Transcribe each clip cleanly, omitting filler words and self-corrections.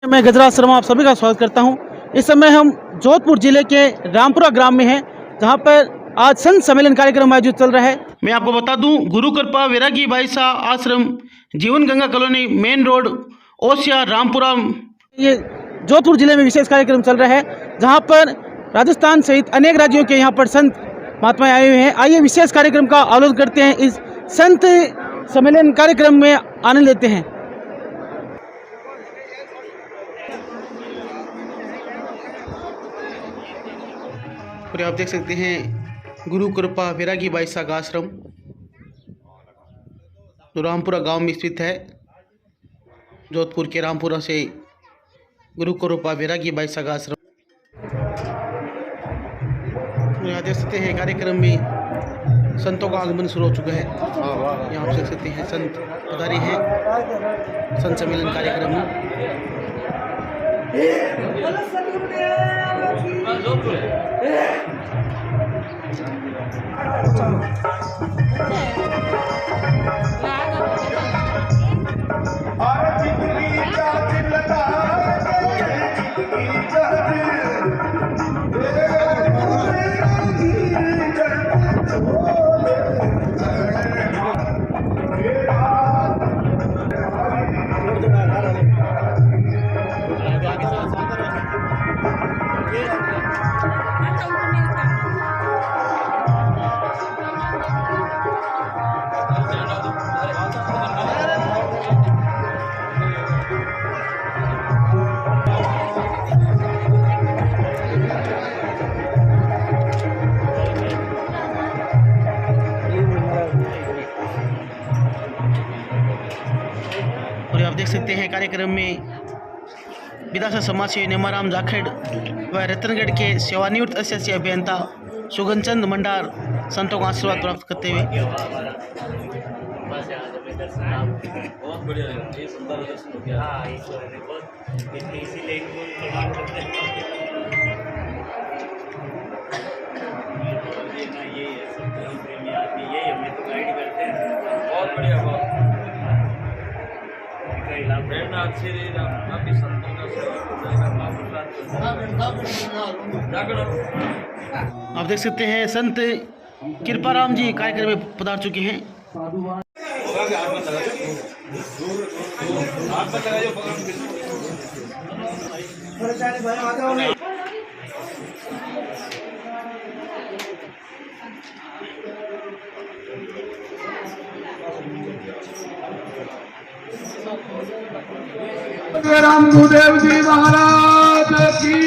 मैं गजराज शर्मा आप सभी का स्वागत करता हूं। इस समय हम जोधपुर जिले के रामपुरा ग्राम में हैं, जहां पर आज संत सम्मेलन कार्यक्रम आयोजित चल रहा है। मैं आपको बता दूं, गुरु कृपा वैरागी भाई साहब आश्रम, जीवन Ganga colony, main road, Osian, Rampura, ये जोधपुर जिले में विशेष कार्यक्रम चल रहा है, जहाँ पर राजस्थान सहित अनेक राज्यों के यहाँ पर संत महात्मा आए हुए हैं। आइए विशेष कार्यक्रम का अवलोकन करते हैं, इस संत सम्मेलन कार्यक्रम में आनंद लेते हैं। और आप देख सकते हैं गुरु कृपा वैरागी भाई साहब आश्रम, जो रामपुरा गांव में स्थित है। जोधपुर के रामपुरा से गुरु कृपा वैरागी भाई साहब आश्रम। यहाँ देख सकते हैं कार्यक्रम में संतों का आगमन शुरू हो चुका है। यहाँ आप देख सकते हैं संत पधारे हैं संत सम्मेलन कार्यक्रम में। और आप देख सकते हैं कार्यक्रम में विधासा समाज से नेमाराम जाखेड़ व रतनगढ़ के सेवानिवृत्त एसएससी अभियंता सुगनचंद मंडार संतों का आशीर्वाद प्राप्त करते हुए। बहुत बढ़िया ये सुंदर दर्शन हो गया। हाँ, इसीलिए ये सब धर्म प्रेमी आदमी ये हमें तो गाइड करते हैं। बहुत बढ़िया, बहुत प्रेरणा अच्छी रही। काफी संतों का आप देख सकते हैं संत कृपाराम जी कार्यक्रम में पधार चुके हैं। रामदेव जी महाराज की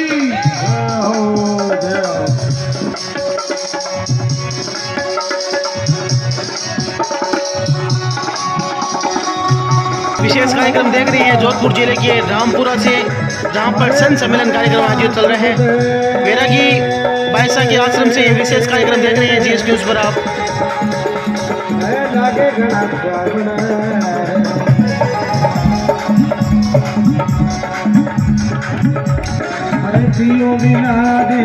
विशेष कार्यक्रम देख रहे हैं जोधपुर जिले के रामपुरा से, जहां पर संत सम्मेलन कार्यक्रम आयोजित चल रहे हैं। वैरागी भाई साहब के आश्रम से ये विशेष कार्यक्रम देख रहे हैं जीएस न्यूज़ पर आप। बिना दे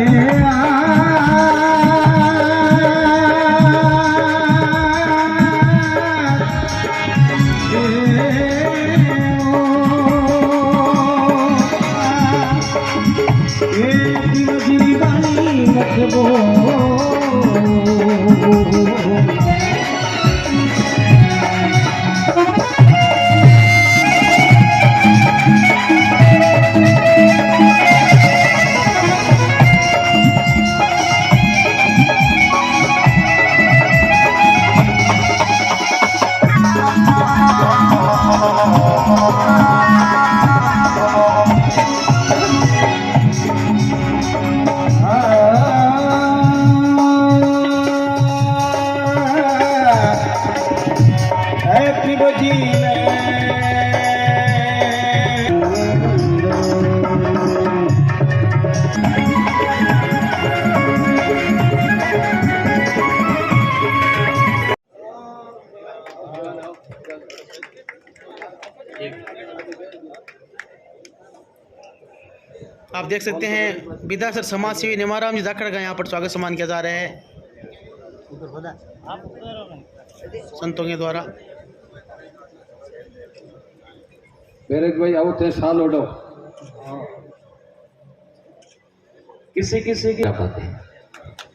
आप देख सकते हैं विधासर समाज सेवी नेमाराम जी जाखड़ का यहाँ पर स्वागत सम्मान किया जा रहा है संतों के द्वारा। मेरे भाई आओ ते साल ओडो किसी किसी की पाते हैं।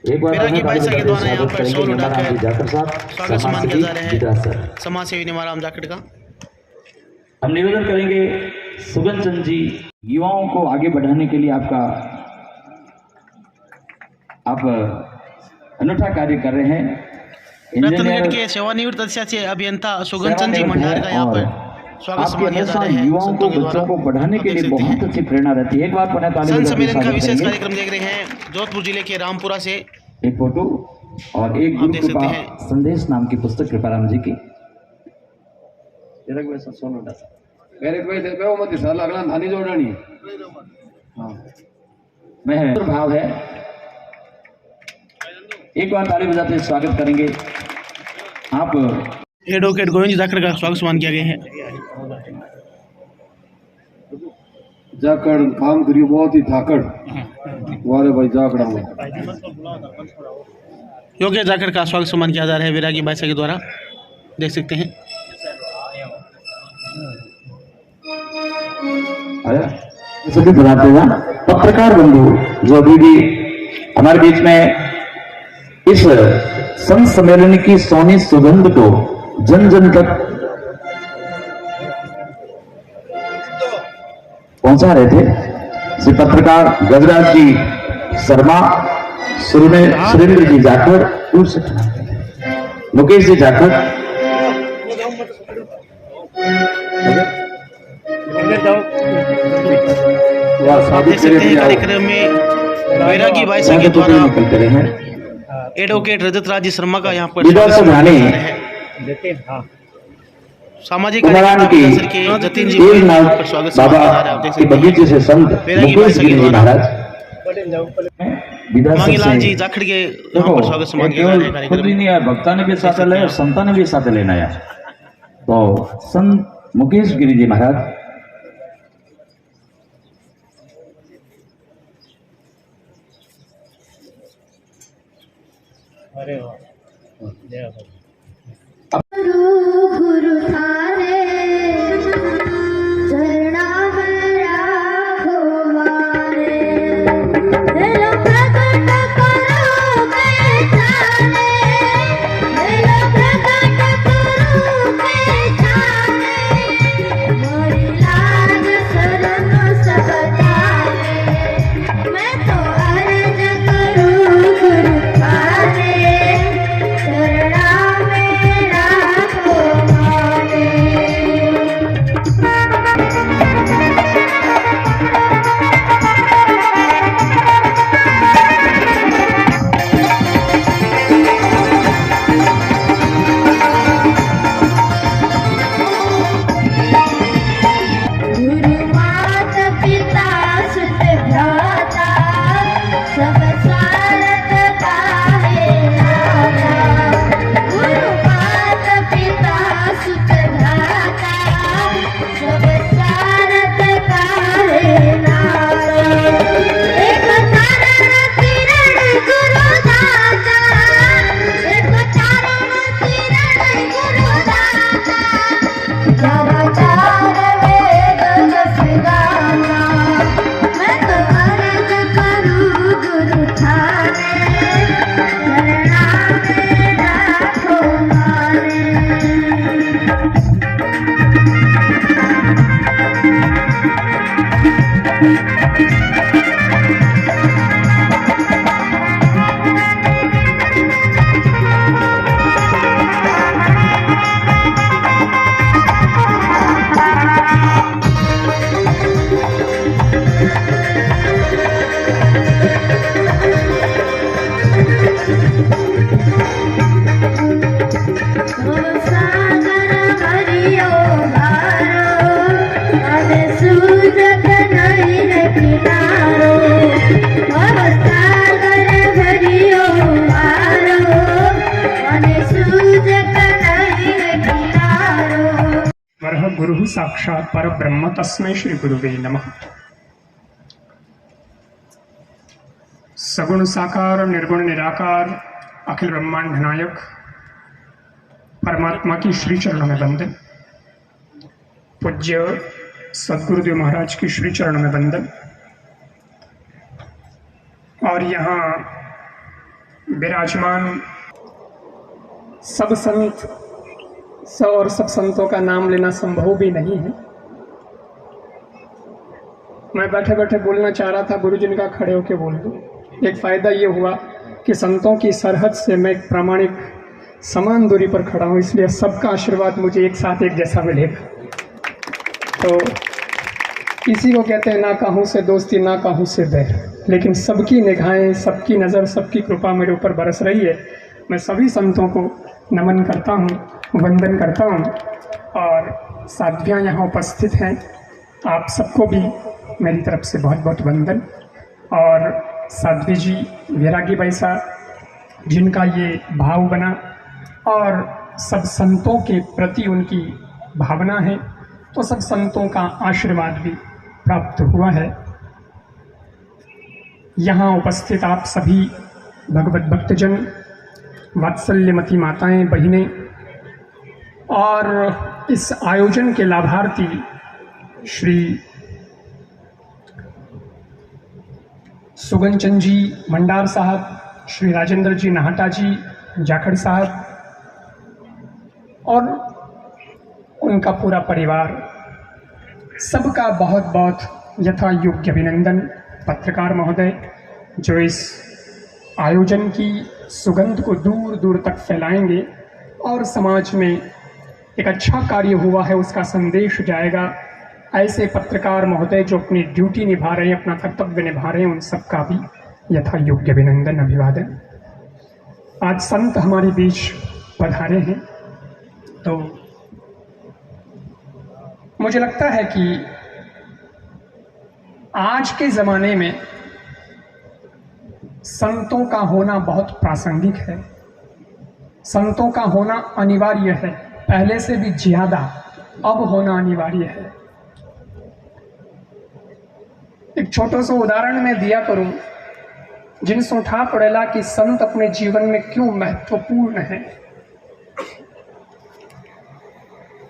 एक बार वैरागी भाई साहब के द्वारा यहाँ पर शॉल उठाकर जाकर साहब स्वागत सम्मान किया जा रहा विदा है सर। समाज सेवी निमाराम जाखड़ का। हम निवेदन करेंगे सुगन चंद जी, युवाओं को आगे बढ़ाने के लिए आप अनूठा कार्य कर रहे हैं। रतनगढ़ के सेवानिवृत्त अधिशासी अभियंता सुगन चंद जी मंडार का यहाँ पर स्वागत सम्मान किया जा रहा है युवाओं को, संतों के बच्चों को द्वारा। बढ़ाने के आप लिए देख सकते बहुत हैं अच्छी प्रेरणा रहती है। एक बार पुनः ताली संत बजाकर सम्मेलन का स्वागत विशेष करेंगे। कार्यक्रम देख रहे हैं जोधपुर जिले के रामपुरा से। एक फोटो और एक आप गुरु देख कृपा सकते हैं। संदेश नाम की पुस्तक कृपाराम जी की। मेरे कोई देखो मत साल अगला धानी जोड़नी मैं भाव है, एक बार ताली बजाते हुए स्वागत करेंगे। आप एडवोकेट गोविंद जी जाखड़ का स्वागत सम्मान किया गया है। जाकड़ काम करियो बहुत ही धाकड़ वाले भाई जाकड़ा में योग्य जाखड़ का स्वागत सम्मान किया जा रहा है वैरागी भाई साहब के द्वारा। देख सकते हैं सभी बताते हैं पत्रकार बंधु जो अभी भी हमारे बीच में इस संत सम्मेलन की सोनी सुगंध को जन जन तक पहुंचा रहे थे। श्री पत्रकार गजराज जी शर्मा, सुरेंद्र जी जाखड़, मुकेश जी जाखड़, आप देख सकते हैं कार्यक्रम में वैरागी भाई साहब के द्वारा निकलते रहे हैं। एडवोकेट रजत राज जी शर्मा का यहाँ पर विदा स्वागत सम्मान सभाने किया जा रहा है। सामाजिक कुमारान कार्यकर्ता की परिषद के जतिन जी एक यहाँ नाथ पर स्वागत सम्मान बाबा किया जा रहा है। आप देख के सकते बगीचे से संत वैरागी भाई मुकेश साहब के गिरी जी द्वारा महाराज विदा मांगीलाल जी से जाखड़ के यहाँ पर स्वागत सम्मान किया जा रहा है खुद कार्यक्रम ही में। नहीं आया, भक्ता ने भी साथ लिया और संता ने भी साथ लेना आया। तो संत मुकेश गिरी जी महाराज गुरु थारे चरणा में राखो मारे दिलो प्रकट करो पहचाने दिलो प्रकट करो पहचाने मोरी लाज शरण सबताने मैं तो अर्ज करूं गुरु थारे चरणा में राखो मारे। गुरु मात पिता सुत भ्राता सब सारथ काहे नाता। गुरु मात पिता सुत भ्राता सब सारथ काहे नाता। एक चरण किरण गुरु दाता, एक चरण किरण गुरु दाता। चराचर वेद जस गाना, मैं तो अर्ज करूं गुरु थारे चरणा में राखो मारे। सागर हरियो भारो अने सूरत नहीं रे किनारो। सागर हरियो भारो अने सूरत नहीं रे किनारो। वरः गुरुः साक्षात् परब्रह्म तस्मै श्री गुरुवे नमः। सगुण साकार निर्गुण निराकार अखिल ब्रह्मांड नायक परमात्मा की श्री चरणों में बंदे। पूज्य सदगुरुदेव महाराज की श्री चरण में वंदन। और यहाँ विराजमान सब संत और सब संतों का नाम लेना संभव भी नहीं है। मैं बैठे बैठे बोलना चाह रहा था, गुरु जी का खड़े होके बोल दूं। एक फ़ायदा ये हुआ कि संतों की सरहद से मैं एक प्रामाणिक समान दूरी पर खड़ा हूँ, इसलिए सबका आशीर्वाद मुझे एक साथ एक जैसा मिलेगा। तो इसी को कहते हैं ना काहूँ से दोस्ती ना काहूँ से बैर, लेकिन सबकी निगाहें, सबकी नज़र, सबकी कृपा मेरे ऊपर बरस रही है। मैं सभी संतों को नमन करता हूँ, वंदन करता हूँ। और साध्वियाँ यहाँ उपस्थित हैं, आप सबको भी मेरी तरफ से बहुत बहुत वंदन। और साध्वी जी, वैरागी भाई साहब, जिनका ये भाव बना और सब संतों के प्रति उनकी भावना है, तो सब संतों का आशीर्वाद भी प्राप्त हुआ है। यहाँ उपस्थित आप सभी भगवत भक्तजन, वात्सल्यमती माताएं, बहिनें और इस आयोजन के लाभार्थी श्री सुगनचंद जी मंडार साहब, श्री राजेंद्र जी नाहटा जी जाखड़ साहब और उनका पूरा परिवार, सबका बहुत बहुत यथा योग्य अभिनंदन। पत्रकार महोदय जो इस आयोजन की सुगंध को दूर दूर तक फैलाएंगे और समाज में एक अच्छा कार्य हुआ है उसका संदेश जाएगा, ऐसे पत्रकार महोदय जो अपनी ड्यूटी निभा रहे हैं, अपना कर्तव्य निभा रहे हैं, उन सबका भी यथा योग्य अभिनंदन, अभिवादन। आज संत हमारे बीच पधारे हैं, तो मुझे लगता है कि आज के ज़माने में संतों का होना बहुत प्रासंगिक है, संतों का होना अनिवार्य है, पहले से भी ज़्यादा अब होना अनिवार्य है। एक छोटा सा उदाहरण मैं दिया करूं, जिनसे उठा पड़ेला कि संत अपने जीवन में क्यों महत्वपूर्ण है।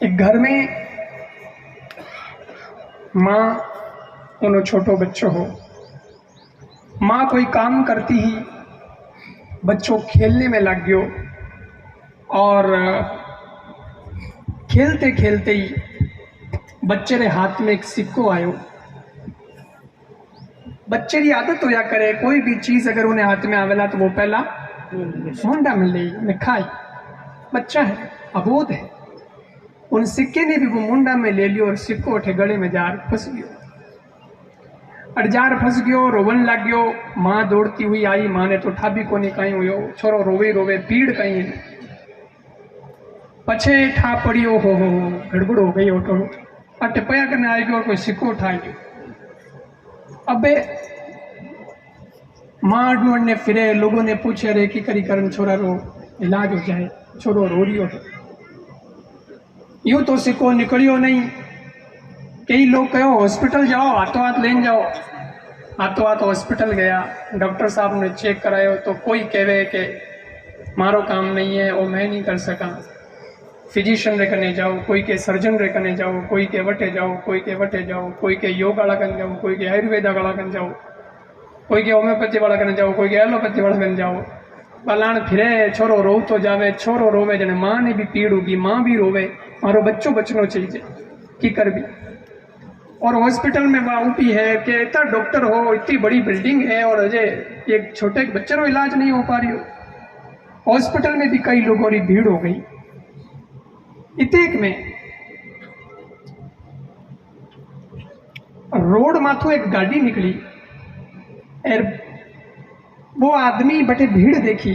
एक घर में माँ उन छोटो बच्चों हो, माँ कोई काम करती ही बच्चों खेलने में लग गयो और खेलते खेलते ही बच्चे रे हाथ में एक सिक्को आयो। बच्चे की आदत होया करे, कोई भी चीज अगर उन्हें हाथ में आवेला तो वो पहला मुंडा में ले खाई। बच्चा है, अबोध है, उन सिक्के ने भी वो मुंडा में ले लियो और सिक्को उठे गले में जार फंस गयो। और जार फंस गयो, रोवन लग गयो। माँ दौड़ती हुई आई, माँ ने तो ठाबी को नहीं कहीं हुयो, छोरो रोवे रोवे पीड़ कहीं पछे ठा पड़ियो, हो गड़बड़ हो गई। तो अट पया करने आई गयो और कोई सिक्को उठा गयो। अबे माँ ढूंढने फिरे, लोगों ने पूछे रे की करी करन छोरा रो इलाज हो जाए, छोरो रो रियो है। यूं तो सिक्को निकलियो नहीं। कई लोग कहो हॉस्पिटल जाओ, हाथों हाथ लेन जाओ। हाथों हाथ हॉस्पिटल गया, डॉक्टर साहब ने चेक करायो तो कोई कहे कि मारो काम नहीं है, वो मैं नहीं कर सका। फिजिशियन रे कने जाओ, कोई के सर्जन रे कने जाओ, कोई के वटे जाओ, कोई के वटे जाओ, कोई के योग वाला कन जाओ, कोई के आयुर्वेद वाला कन जाओ, कोई के होम्योपैथी वाला कने जाओ, कोई के एलोपैथी वाला कन जाओ। बलान फिरे, छोरो रो तो जावे, छोरो रोवे जने माँ ने भी पीड़ होगी, माँ भी रोवे, मारो बच्चों बचनो चाहिए की कर भी। और हॉस्पिटल में वहाँ ऊपी है कि इतना डॉक्टर हो, इतनी बड़ी बिल्डिंग है और अजय एक छोटे बच्चे को इलाज नहीं हो पा रही हो। हॉस्पिटल में भी कई लोगों की भीड़ हो गई। इतेक में रोड माथो एक गाड़ी निकली और वो आदमी बटे भीड़ देखी,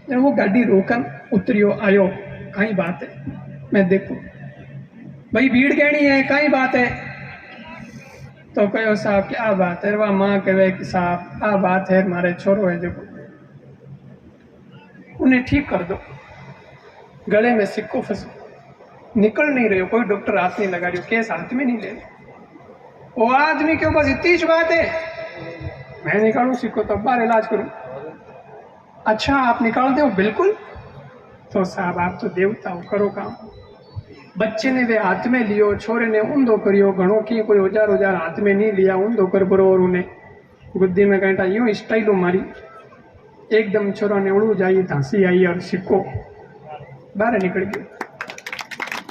जब वो गाड़ी रोकन उतरियो आयो, कहीं बात है, मैं देखू भाई भीड़ कहनी है, कहीं बात है। तो कहो साहब क्या बात है? वह माँ कहे कि साहब आ बात है, हमारे छोरो है जो उन्हें ठीक कर दो। गले में सिक्को फंस निकल नहीं रहे हो, कोई डॉक्टर हाथ नहीं लगा रही हो, केस हाथ में नहीं ले रहे। वो आदमी के बस इतनी ही बात है, मैं निकालूं सिक्को तो बाहर इलाज करूं। अच्छा आप निकाल दो? बिल्कुल। तो साहब आप तो देवता हो, करो काम। बच्चे ने वे हाथ में लियो, छोरे ने ऊंधो करियो, घणो की कोई औजार हाथ में नहीं लिया, ऊंधो कर बरो और उन्हें गुद्दी में कहता यूं स्टाइलो मारी, एकदम छोरा ने उड़ू जाई, धांसी आई और सिक्को बाहर निकल गयो।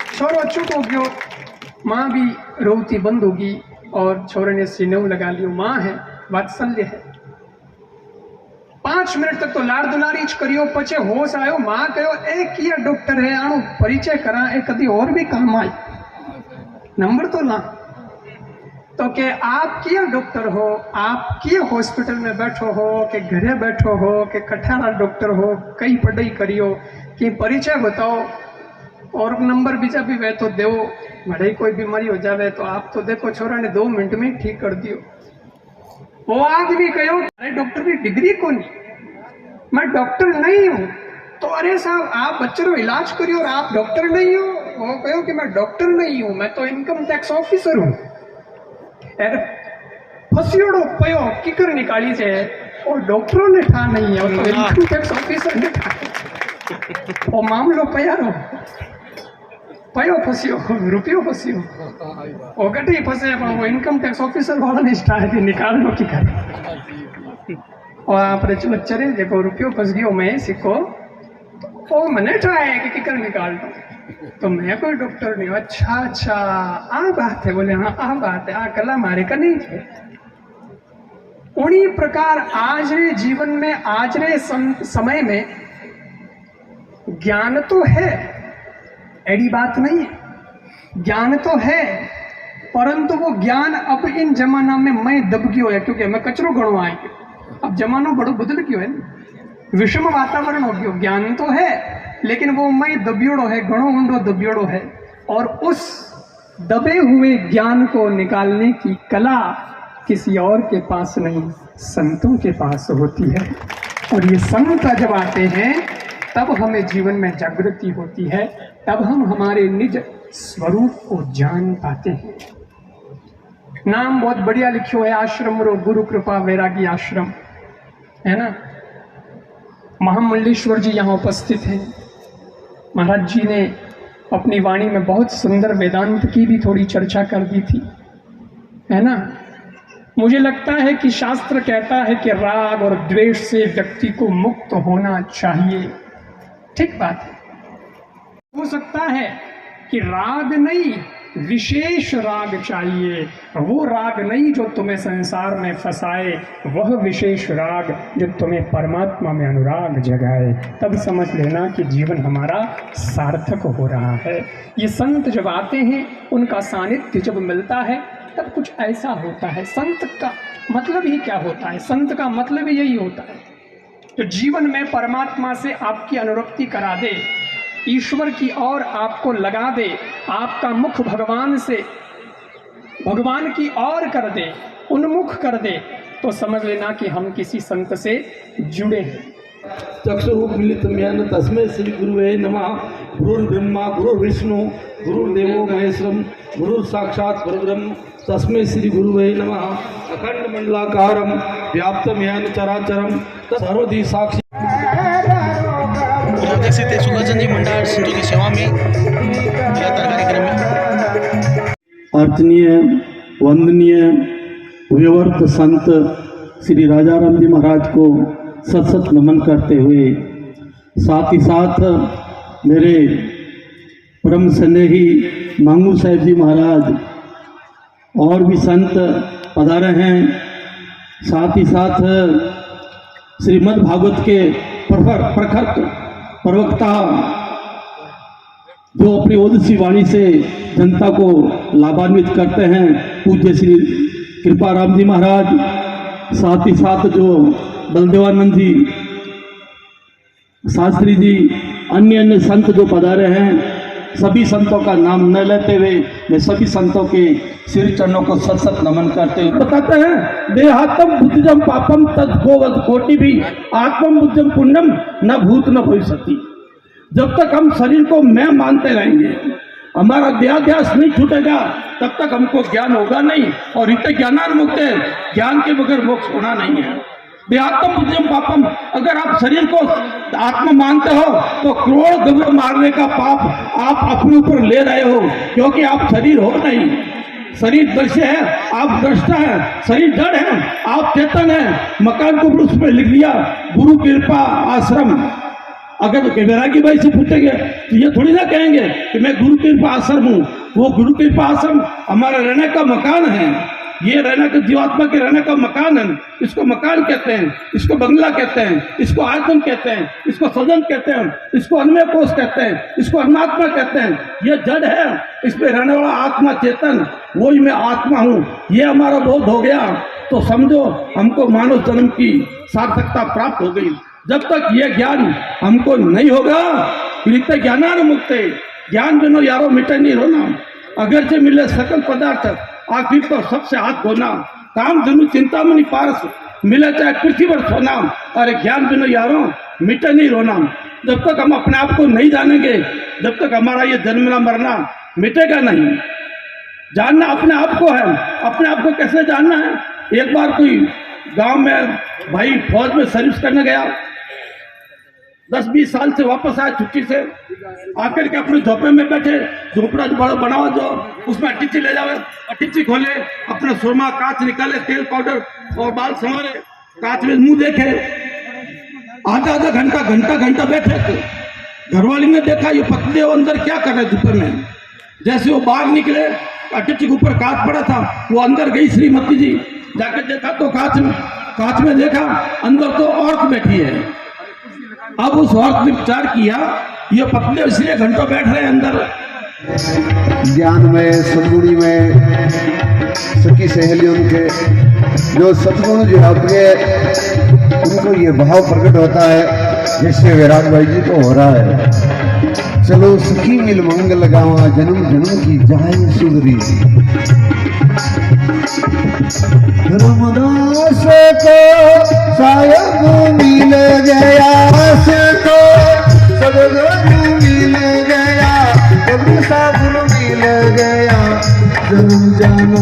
छोरो चुप हो गयो, माँ भी रोती बंद होगी और छोरे ने सीने लगा लियो। माँ है, वात्सल्य है। 5 मिनट तक तो लाड़ दुलारी ज करियो, पछे होश आयो, माँ कहो ए किया डॉक्टर है, आनो परिचय करा, ए कदी और भी काम आई, नंबर तो ला। तो के आप किया डॉक्टर हो, आप किए हॉस्पिटल में बैठो हो, के घरे बैठो हो, के कठारा डॉक्टर हो, कई पढ़ाई करियो, कि परिचय बताओ और नंबर बीजा भी वे तो दो, भले कोई बीमारी हो जावे तो आप तो देखो छोरा ने 2 मिनट में ठीक कर दियो। वो आदमी कहो अरे डॉक्टर की डिग्री कौन, मैं डॉक्टर नहीं हूँ। तो अरे साहब आप बच्चे को इलाज करियो और आप डॉक्टर नहीं हो। वो कहो कि मैं डॉक्टर नहीं हूँ, मैं तो इनकम टैक्स ऑफिसर हूँ। अरे फसियोड़ो पयो किकर निकाली से और डॉक्टरों ने ठा नहीं है, और तो इनकम टैक्स ऑफिसर ने ठा। वो मामलो पयारो पयो फसियो, रुपयो फसियो, वो गटी फसे, वो इनकम टैक्स ऑफिसर वाला ने स्टार्ट निकालनो की करे। और आप बच्चे देखो रुपयो फस गयो, मैं सिक्को वो मने ट्राई कि किकर निकाल दो, तो मैं कोई डॉक्टर नहीं हूँ। अच्छा अच्छा आ बात है, बोले हाँ आ बात है, आ कला मारे का नहीं थे। उन्हीं प्रकार आज रे जीवन में, आज रे समय में ज्ञान तो है, ऐडी बात नहीं है, ज्ञान तो है, परंतु वो ज्ञान अब इन जमाना में मैं दब गयो है, क्योंकि मैं कचरो घणो आई गयो। अब जमानो बड़ो बदल गयो है, विषम वातावरण हो गयो। ज्ञान तो है लेकिन वो मैं दबियोड़ो है, घणो ऊंडो दबियोड़ो है, और उस दबे हुए ज्ञान को निकालने की कला किसी और के पास नहीं, संतों के पास होती है। और ये संत जब आते हैं तब हमें जीवन में जागृति होती है, तब हम हमारे निज स्वरूप को जान पाते हैं। नाम बहुत बढ़िया लिखो है, आश्रम रो गुरु कृपा वैरागी आश्रम, है ना। महामंडलेश्वर जी यहाँ उपस्थित हैं। महाराज जी ने अपनी वाणी में बहुत सुंदर वेदांत की भी थोड़ी चर्चा कर दी थी, है ना। मुझे लगता है कि शास्त्र कहता है कि राग और द्वेष से व्यक्ति को मुक्त होना चाहिए। ठीक बात है। हो सकता है कि राग नहीं, विशेष राग चाहिए, वो राग नहीं जो तुम्हें संसार में फंसाए, वह विशेष राग जो तुम्हें परमात्मा में अनुराग जगाए। तब समझ लेना कि जीवन हमारा सार्थक हो रहा है। ये संत जब आते हैं, उनका सानिध्य जब मिलता है, तब कुछ ऐसा होता है। संत का मतलब ही क्या होता है? संत का मतलब ही यही होता है जो जीवन में परमात्मा से आपकी अनुरक्ति करा दे, ईश्वर की ओर आपको लगा दे, आपका मुख भगवान से, भगवान की ओर कर दे, उन्मुख कर दे, तो समझ लेना कि हम किसी संत से जुड़े हैं। चक्षुर्मिलितं येन तस्मै श्री गुरुवे नमः। गुरुर्ब्रह्मा गुरुर्विष्णु गुरुर्देवो महेश्वरं गुरुः साक्षात् परब्रह्म तस्मै श्री गुरुवे नमः। अखंड मंडलाकारं व्याप्तं येन चराचरं सर्वधी साक्षी। देख सकते सुदर्शन जी मंडार संतों की सेवा में लगातार कार्यक्रम में अर्चनीय वंदनीय विवर्त संत श्री राजा राम जी महाराज को सत सत नमन करते हुए, साथ ही साथ मेरे परम स्नेही मांगू साहेब जी महाराज और भी संत पधारे हैं। साथ ही साथ श्रीमद् भागवत के प्रखर प्रवक्ता जो अपनी ओजस्वी वाणी से जनता को लाभान्वित करते हैं, पूज्य श्री कृपा राम जी महाराज। साथ ही साथ जो बलदेवानंद जी शास्त्री जी, अन्य अन्य संत जो पधारे हैं, सभी संतों का नाम न लेते हुए मैं सभी संतों के श्री चरणों को सत सत नमन करते हुए बताते हैं, देहात्म बुद्धजम पापम तद गोवद कोटि भी आत्मम बुद्धम पुण्यम न भूत न भविष्यति। जब तक हम शरीर को मैं मानते रहेंगे, हमारा देहाध्यास नहीं छूटेगा, तब तक हमको ज्ञान होगा नहीं। और इत ज्ञानान मुक्त, ज्ञान के बगैर मोक्ष होना नहीं है। देहात्म बुद्धिम पापम, अगर आप शरीर को आत्मा मानते हो तो करोड़ गवे मारने का पाप आप अपने ऊपर ले रहे हो, क्योंकि आप शरीर हो नहीं। शरीर दृश्य है, आप दृष्टा है, शरीर जड़ है, आप चेतन है। मकान को भी उसमें लिख दिया गुरु कृपा आश्रम। अगर वैरागी भाई से पूछेंगे तो ये थोड़ी ना कहेंगे कि मैं गुरु कृपा आश्रम हूँ। वो गुरु कृपा आश्रम हमारा रहने का मकान है, ये रहने का जीवात्मा के रहने का मकान है। इसको मकान कहते हैं, इसको बंगला कहते हैं, इसको आयतन कहते हैं, इसको सदन कहते हैं, इसको अन्वय कोष कहते हैं, इसको अन्नात्मा कहते हैं। ये जड़ है, इसमें रहने वाला आत्मा चेतन, वही मैं आत्मा हूँ। ये हमारा बोध हो गया तो समझो हमको मानव जन्म की सार्थकता प्राप्त हो गई। जब तक ये ज्ञान हमको नहीं होगा, प्रीत ज्ञानान मुक्ते, ज्ञान बिनो यारो मिटे नहीं रोना। अगर से मिले सकल पदार्थ आखिर तो सबसे हाथ धोना। काम धनु चिंता मनी पारस, मिले चाहे पृथ्वी पर सोना। अरे ज्ञान बिनो यारो मिटे नहीं रोना। जब तक हम अपने आप को नहीं जानेंगे, जब तक हमारा ये जन्मना मरना मिटेगा नहीं। जानना अपने आप को है। अपने आप को कैसे जानना है? एक बार कोई गांव में भाई फौज में सर्विस करने गया, 10-20 साल से वापस आया छुट्टी से, आकर के अपने झोपड़े में बैठे, झोपड़ा बड़ा बनाओ जो उसमें अटिची ले जावे, अटिची खोले, अपना सुरमा कांच निकाले, तेल पाउडर और बाल संवारे, कांच में मुंह देखे, आधा घंटा बैठे थे। घरवाली ने देखा ये पतले अंदर क्या कर रहे दोपहर में। जैसे वो बाहर निकले, अटिची के ऊपर कांच पड़ा था, वो अंदर गई श्रीमती जी, जाकर देखा तो कांच में देखा अंदर तो औरत बैठी है। अब उस औरत ने विचार किया ये पतले इसलिए घंटों बैठ रहे हैं अंदर। ज्ञान में, सदगुणी में, सखी सहेलियों के जो सदगुण जो अपने उनको ये भाव प्रकट होता है जैसे वैराग भाई जी को हो रहा है। चलो सखी मिल मंगल गावा, जन्म जन्म की जाए सुधरी। रामदास को शायद मिल गया, को सदगुरु मिल गया, कभी साधु मिल गया, जन्म जन्म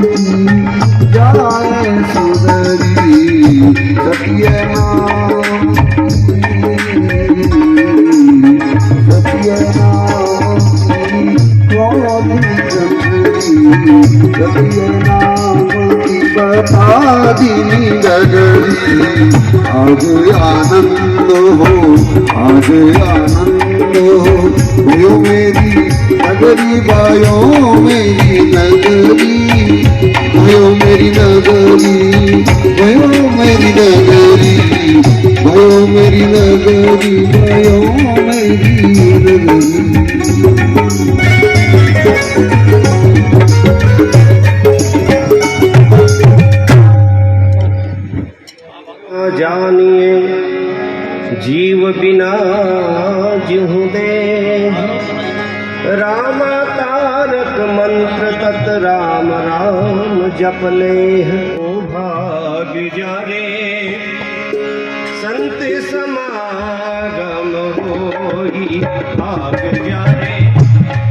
की जाए सुधरी। सत्य नाम सत्य नाम सत्य नाम की बता दीनी गगरी। आज आनंद हो, आज आनंद हो, भयो मेरी नगरी, भयो मेरी नगरी, भयो मेरी नगरी, भयो मेरी नगरी, भयो मेरी नगरी, भयो मेरी नगरी। जानिए जीव बिना जिहु दे, राम तारक मंत्र तत राम राम जप ले। ओ भाग जारे संत समागम होई, भाग जारे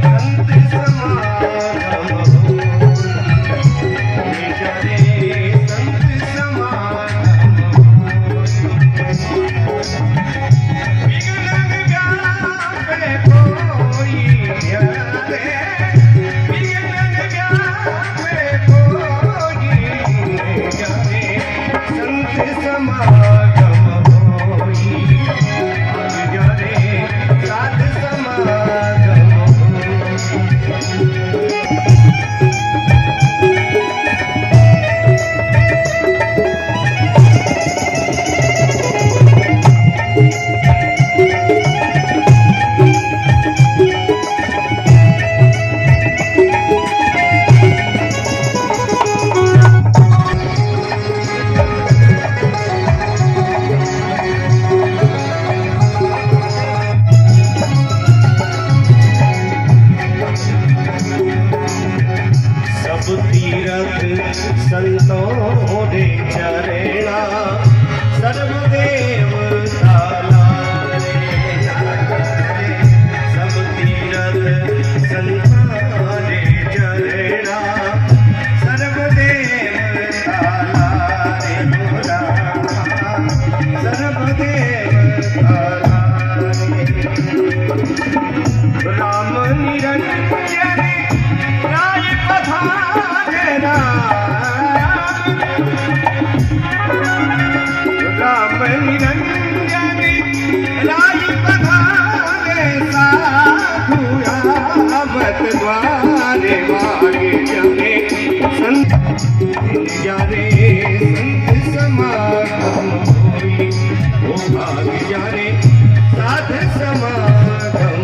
संत समागम होई, जारे संत समागम। संतों रे चरेणा सर्वदेव सालारे, सब तीरथ संतों रे चरेणा सर्वदेव सालारे। राम निरंजन राय पधारे साधु आवत द्वारे मागे जमे संत जारे संत समागम होई ओ भाग जारे साध समागम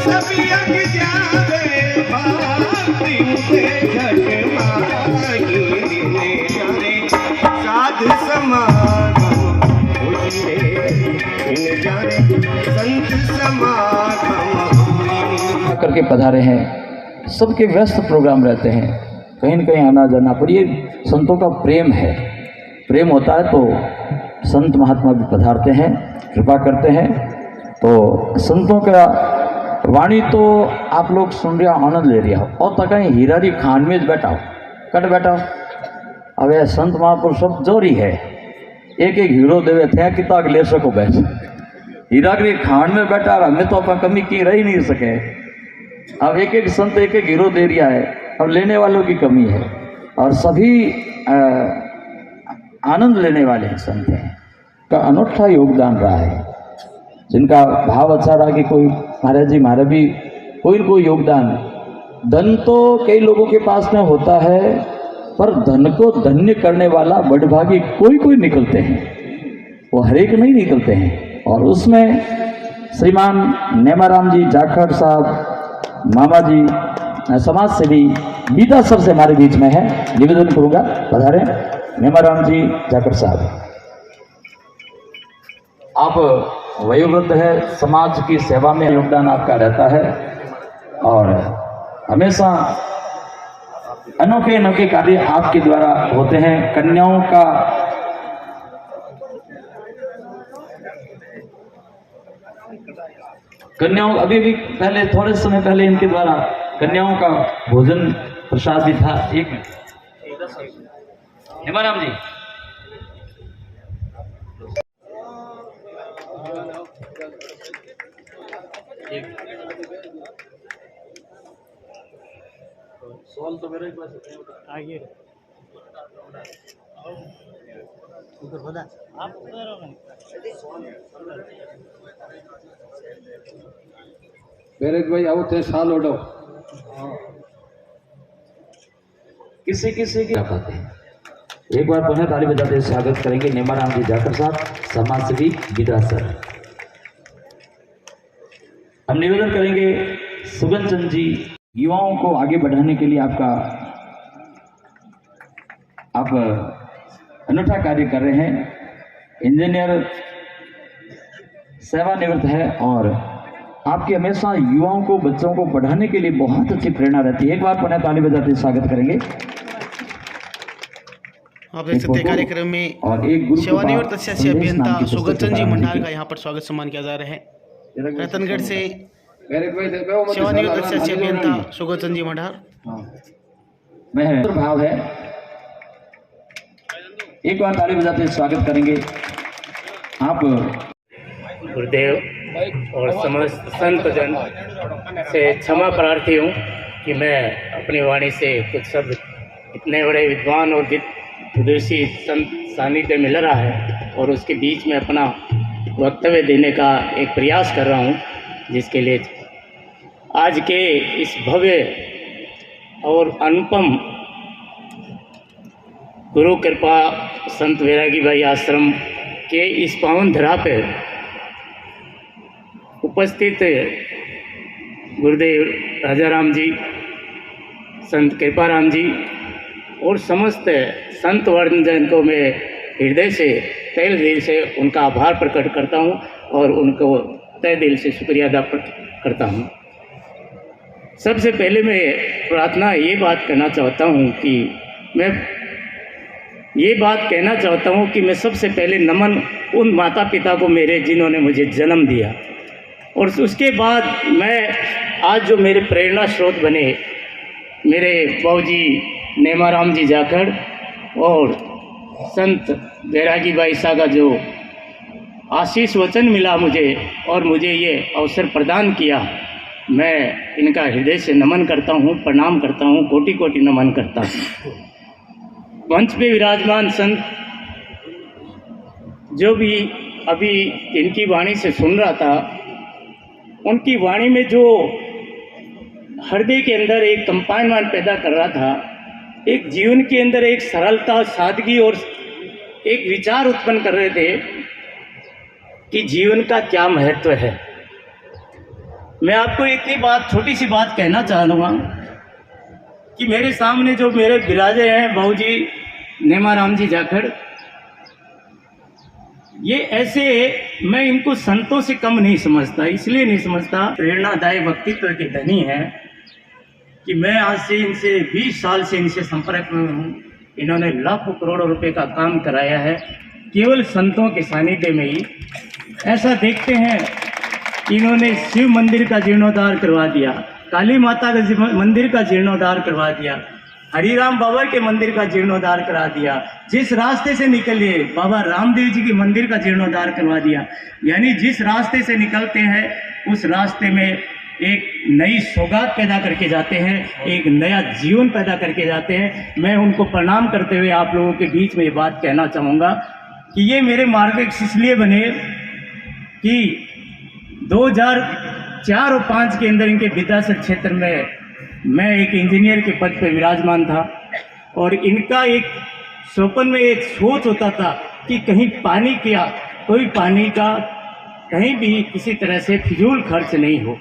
सभी अग जावे भांति मुझे झट मागी दिने जाने साध समागम होई रे इन जाने संत समागम होई करके पधारे हैं। सबके व्यस्त प्रोग्राम रहते हैं, कहीं न कहीं आना जाना, पर ये संतों का प्रेम है। प्रेम होता है तो संत महात्मा भी पधारते हैं, कृपा करते हैं। तो संतों का वाणी तो आप लोग सुन रहे हो, आनंद ले रहे हो, और तक कहीं हीरारी खान में बैठा हो, कट बैठा हो। अब यह संत महापुरुष सब जोरी है, एक एक हीरो देवे थे कितना ले सको बैठ हीरा की खान में बैठा, हमें तो अपना कमी की रह ही नहीं सके। अब एक एक संत एक एक हीरो दे दिया है, अब लेने वालों की कमी है, और सभी आनंद लेने वाले संत हैं का अनोखा योगदान रहा है। जिनका भाव अच्छा रहा कि कोई महाराज जी हमारा भी कोई न कोई योगदान। धन तो कई लोगों के पास में होता है, पर धन को धन्य करने वाला बड़भागी कोई कोई निकलते हैं, वो हरेक नहीं निकलते हैं। और उसमें श्रीमान नेमाराम जी जाखड़ साहब, मामा जी समाज सेवी बीता सर से हमारे बीच में है, निवेदन करूँगा पधारे नेमाराम जी जाखड़ साहब। आप वयोवृद्ध है, समाज की सेवा में योगदान आपका रहता है, और हमेशा अनोखे अनोखे कार्य आपके द्वारा होते हैं। कन्याओं का अभी भी पहले थोड़े समय पहले इनके द्वारा कन्याओं का भोजन प्रसाद भी था। एक हेमाराम जी सवाल तो मेरे पास आगे पेरेक भाई आओ थे साल ओडो किसी किसी की पाते हैं। एक बार पुनः ताली बजाते स्वागत करेंगे नेमाराम जी जाखड़ साहब, समाज सेवी विदा सर। हम निवेदन करेंगे सुगन चंद जी, युवाओं को आगे बढ़ाने के लिए आप अनूठा कार्य कर रहे हैं। इंजीनियर सेवानिवृत्त है, और आपकी हमेशा युवाओं को, बच्चों को पढ़ाने के लिए बहुत अच्छी प्रेरणा रहती है। एक बार पुनः ताली बजाते स्वागत करेंगे। आप देख सकते हैं कार्यक्रम में और एक सेवानिवृत्त सदस्य अभियंता सुगतचंद जी मंडाल का यहाँ पर स्वागत सम्मान किया जा रहा है। रतनगढ़ से सेवानिवृत्त सदस्य अभियंता सुगतचंद जी मंडाल में भाव है। एक बार ताली बजाते स्वागत करेंगे आप। गुरुदेव और समस्त संत जन से क्षमा प्रार्थी हूँ कि मैं अपनी वाणी से कुछ शब्द, इतने बड़े विद्वान और विदुषी संत सानिध्य मिल रहा है और उसके बीच में अपना वक्तव्य देने का एक प्रयास कर रहा हूँ, जिसके लिए आज के इस भव्य और अनुपम गुरु कृपा संत वैरागी भाई आश्रम के इस पावन धरा पर उपस्थित गुरुदेव राजाराम जी, संत कृपाराम जी और समस्त संत वर्णजन को मैं हृदय से, तहे दिल से उनका आभार प्रकट करता हूं और उनको तहे दिल से शुक्रिया अदा करता हूं। सबसे पहले मैं प्रार्थना ये बात करना चाहता हूं कि मैं ये बात कहना चाहता हूँ कि मैं सबसे पहले नमन उन माता पिता को मेरे जिन्होंने मुझे जन्म दिया, और उसके बाद मैं आज जो मेरे प्रेरणा स्रोत बने, मेरे बाबूजी नेमाराम जी जाखड़ और संत बैरागी भाई साहब का जो आशीष वचन मिला मुझे और मुझे ये अवसर प्रदान किया, मैं इनका हृदय से नमन करता हूँ, प्रणाम करता हूँ, कोटि कोटि नमन करता हूँ। मंच पे विराजमान संत जो भी अभी इनकी वाणी से सुन रहा था, उनकी वाणी में जो हृदय के अंदर एक कंपायनमान पैदा कर रहा था, एक जीवन के अंदर एक सरलता, सादगी और एक विचार उत्पन्न कर रहे थे कि जीवन का क्या महत्व है। मैं आपको एक ही बात, छोटी सी बात कहना चाहूँगा कि मेरे सामने जो मेरे विराजे हैं बाबूजी नेमाराम जी जाखड़, ये ऐसे, मैं इनको संतों से कम नहीं समझता। इसलिए नहीं समझता, प्रेरणादायक व्यक्तित्व के धनी हैं कि मैं आज से इनसे 20 साल से इनसे संपर्क में हूँ। इन्होंने लाखों करोड़ों रुपए का काम कराया है केवल संतों के सानिध्य में ही। ऐसा देखते हैं कि इन्होंने शिव मंदिर का जीर्णोद्धार करवा दिया, काली माता का मंदिर का जीर्णोद्धार करवा दिया, हरिराम बाबा के मंदिर का जीर्णोद्धार करा दिया, जिस रास्ते से निकले बाबा रामदेव जी के मंदिर का जीर्णोद्धार करवा दिया। यानी जिस रास्ते से निकलते हैं उस रास्ते में एक नई सौगात पैदा करके जाते हैं, एक नया जीवन पैदा करके जाते हैं। मैं उनको प्रणाम करते हुए आप लोगों के बीच में ये बात कहना चाहूँगा कि ये मेरे मार्गदर्शक इसलिए बने कि 2004 और 5 के अंदर इनके विद्यासर क्षेत्र में मैं एक इंजीनियर के पद पर विराजमान था, और इनका एक स्वप्न में एक सोच होता था कि कहीं पानी का, कोई पानी का कहीं भी किसी तरह से फिजूल खर्च नहीं हो,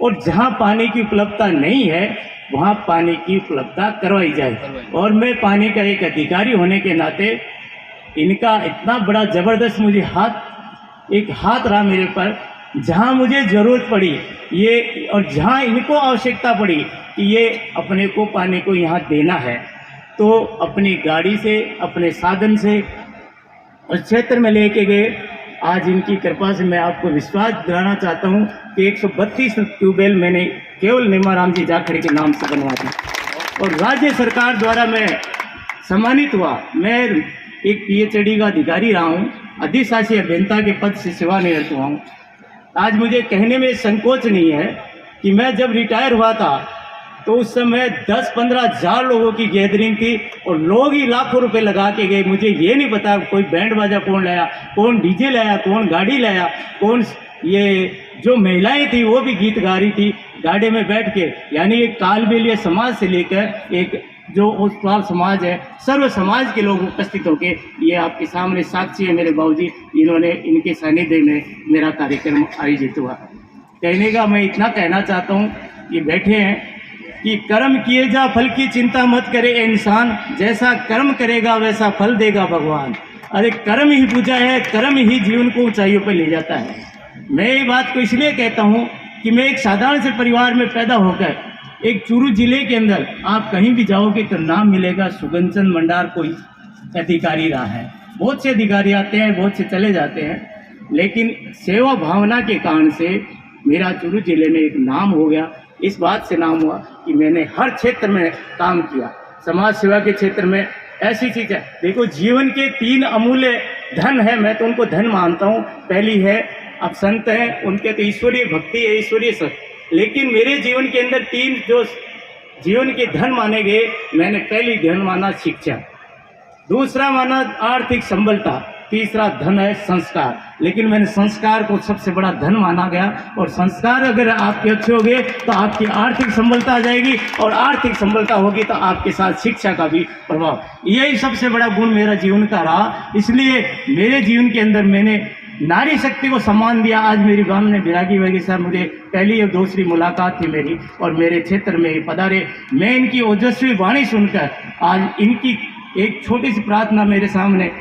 और जहाँ पानी की उपलब्धता नहीं है वहाँ पानी की उपलब्धता करवाई जाए। और मैं पानी का एक अधिकारी होने के नाते इनका इतना बड़ा ज़बरदस्त मुझे एक हाथ रहा मेरे पर, जहाँ मुझे ज़रूरत पड़ी ये, और जहाँ इनको आवश्यकता पड़ी कि ये अपने को पानी को यहाँ देना है, तो अपनी गाड़ी से, अपने साधन से उस क्षेत्र में लेके गए। आज इनकी कृपा से मैं आपको विश्वास दिलाना चाहता हूँ कि 132 ट्यूबवेल मैंने केवल नेमाराम जी जाखड़ के नाम से बनवा दी, और राज्य सरकार द्वारा मैं सम्मानित हुआ। मैं एक PhD का अधिकारी रहा हूँ, अधिशासी अभियंता के पद से सेवानिवृत्त हुआ हूँ। आज मुझे कहने में संकोच नहीं है कि मैं जब रिटायर हुआ था तो उस समय 10-15 हज़ार लोगों की गैदरिंग थी, और लोग ही लाखों रुपए लगा के गए। मुझे ये नहीं पता कोई बैंड बाजा कौन लाया, कौन डीजे लाया, कौन गाड़ी लाया, कौन ये जो महिलाएं थी वो भी गीत गा रही थी गाड़ी में बैठ के। यानी एक कालबेलिया समाज से लेकर एक जो ओसवाल समाज है, सर्व समाज के लोग उपस्थित होके, ये आपके सामने साक्षी है मेरे बाबूजी, इन्होंने, इनके सानिध्य में मेरा कार्यक्रम आयोजित हुआ। कहने का मैं इतना कहना चाहता हूँ कि बैठे हैं कि कर्म किए जा फल की चिंता मत करे इंसान, जैसा कर्म करेगा वैसा फल देगा भगवान। अरे कर्म ही पूजा है, कर्म ही जीवन को ऊंचाइयों पर ले जाता है। मैं ये बात को इसलिए कहता हूँ कि मैं एक साधारण से परिवार में पैदा होकर एक चूरू जिले के अंदर आप कहीं भी जाओगे तो नाम मिलेगा सुगंचन मंडार कोई अधिकारी रहा है। बहुत से अधिकारी आते हैं, बहुत से चले जाते हैं, लेकिन सेवा भावना के कारण से मेरा चूरू जिले में एक नाम हो गया। इस बात से नाम हुआ कि मैंने हर क्षेत्र में काम किया, समाज सेवा के क्षेत्र में। ऐसी चीज़ है, देखो जीवन के 3 अमूल्य धन है, मैं तो उनको धन मानता हूँ। पहली है, अब संत हैं उनके तो ईश्वरीय भक्ति है, ईश्वरीय सत्य। लेकिन मेरे जीवन के अंदर 3 जो जीवन के धन माने गए, मैंने पहली धन माना शिक्षा, दूसरा माना आर्थिक संबलता, तीसरा धन है संस्कार। लेकिन मैंने संस्कार को सबसे बड़ा धन माना गया, और संस्कार अगर आपके अच्छे हो गए तो आपकी आर्थिक संबलता आ जाएगी, और आर्थिक संबलता होगी तो आपके साथ शिक्षा का भी प्रभाव। यही सबसे बड़ा गुण मेरा जीवन का रहा। इसलिए मेरे जीवन के अंदर मैंने नारी शक्ति को सम्मान दिया। आज मेरी गांव में बैरागी भाई के साथ मुझे पहली और दूसरी मुलाकात थी मेरी, और मेरे क्षेत्र में पधारे। मैं इनकी ओजस्वी वाणी सुनकर आज इनकी एक छोटी सी प्रार्थना मेरे सामने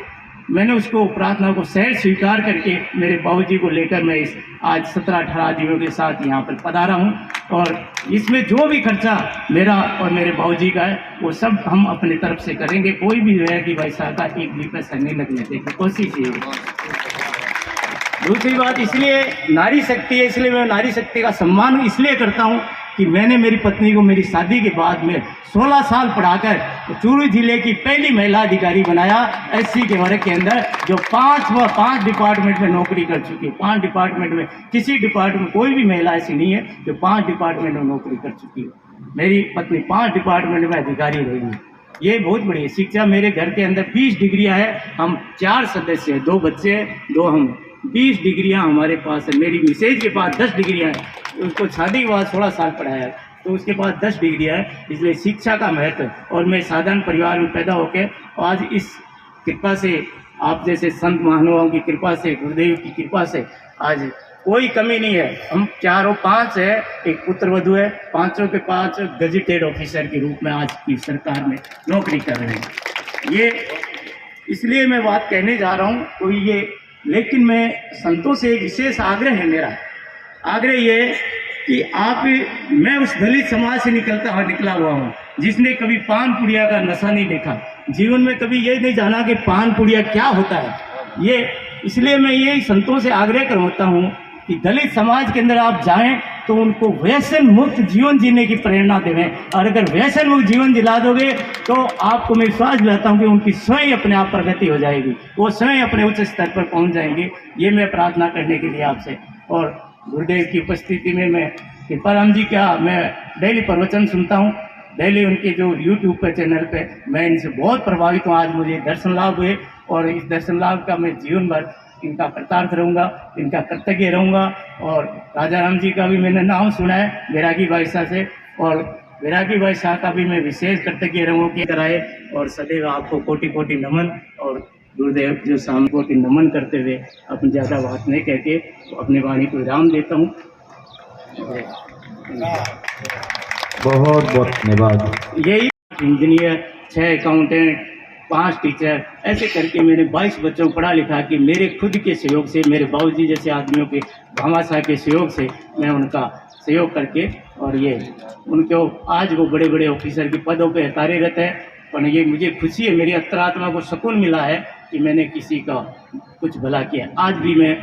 मैंने उसको प्रार्थना को सहज स्वीकार करके मेरे बाबूजी को लेकर मैं इस आज 17-18 दिनों के साथ यहाँ पर पधारा हूँ। और इसमें जो भी खर्चा मेरा और मेरे बाबूजी का है वो सब हम अपनी तरफ से करेंगे। कोई भी वैरागी भाई साहब का एक भी पैसा नहीं लगने देंगे, कोशिश ये। दूसरी बात, इसलिए नारी शक्ति है, इसलिए मैं नारी शक्ति का सम्मान इसलिए करता हूँ कि मैंने मेरी पत्नी को मेरी शादी के बाद में 16 साल पढ़ाकर चूरू जिले की पहली महिला अधिकारी बनाया एससी के वर्ग के अंदर, जो 5 डिपार्टमेंट में नौकरी कर चुकी है। 5 डिपार्टमेंट में, किसी डिपार्टमेंट कोई भी महिला ऐसी नहीं है जो 5 डिपार्टमेंट में नौकरी कर चुकी है। मेरी पत्नी 5 डिपार्टमेंट में अधिकारी रही है। ये बहुत बड़ी है। शिक्षा, मेरे घर के अंदर 20 डिग्रियाँ हैं, हम 4 सदस्य हैं, 2 बच्चे हैं, 2 हम, 20 डिग्रियाँ हमारे पास है। मेरी मिसेज के पास 10 डिग्रियाँ हैं, उसको शादी के बाद 16 साल पढ़ाया तो उसके पास 10 डिग्रियाँ है। इसलिए शिक्षा का महत्व, और मैं साधारण परिवार में पैदा होकर आज इस कृपा से, आप जैसे संत महानुभावों की कृपा से, गुरुदेव की कृपा से आज कोई कमी नहीं है। हम 5 है, एक पुत्र वधू है, 5 के 5 गजेटेड ऑफिसर के रूप में आज की सरकार में नौकरी कर रहे हैं। ये इसलिए मैं बात कहने जा रहा हूँ कोई ये, लेकिन मैं संतों से एक विशेष आग्रह है मेरा। आग्रह ये कि मैं उस दलित समाज से निकला हुआ हूँ जिसने कभी पान पुड़िया का नशा नहीं देखा, जीवन में कभी ये नहीं जाना कि पान पुड़िया क्या होता है। ये इसलिए मैं ये संतों से आग्रह करवाता हूँ कि दलित समाज के अंदर आप जाएं तो उनको व्यसन मुक्त जीवन जीने की प्रेरणा देवें। और अगर व्यसन मुक्त जीवन दिला दोगे तो आपको मैं विश्वास दिलाता हूँ कि उनकी स्वयं अपने आप प्रगति हो जाएगी, वो स्वयं अपने उच्च स्तर पर पहुँच जाएंगे। ये मैं प्रार्थना करने के लिए आपसे, और गुरुदेव की उपस्थिति में मैं कृपाराम जी का मैं डेली प्रवचन सुनता हूँ, डेली उनके जो यूट्यूब पर चैनल पे, मैं इनसे बहुत प्रभावित हूँ। आज मुझे दर्शन लाभ हुए और इस दर्शन लाभ का मैं जीवन भर इनका कृतार्थ रहूँगा, इनका कृतज्ञ रहूँगा। और राजा राम जी का भी मैंने नाम सुना है वैरागी भाई साहब से, और वैरागी भाई साहब का भी मैं विशेष कृतज्ञ रहूँगा कि कराए। और सदैव आपको कोटि कोटि नमन, और गुरुदेव जो शाम को नमन करते हुए अपनी ज़्यादा बात नहीं कहके तो अपनी वाणी को विराम देता हूँ। बहुत बहुत धन्यवाद। यही इंजीनियर, 6 अकाउंटेंट, 5 टीचर, ऐसे करके मैंने 22 बच्चों को पढ़ा लिखा कि मेरे खुद के सहयोग से, मेरे बाबूजी जैसे आदमियों के, भामाशाह के सहयोग से मैं उनका सहयोग करके, और ये उनको आज वो बड़े बड़े ऑफिसर के पदों पे कार्यरत है। और ये मुझे खुशी है, मेरी अंतरात्मा को सुकून मिला है कि मैंने किसी का कुछ भला किया। आज भी मैं,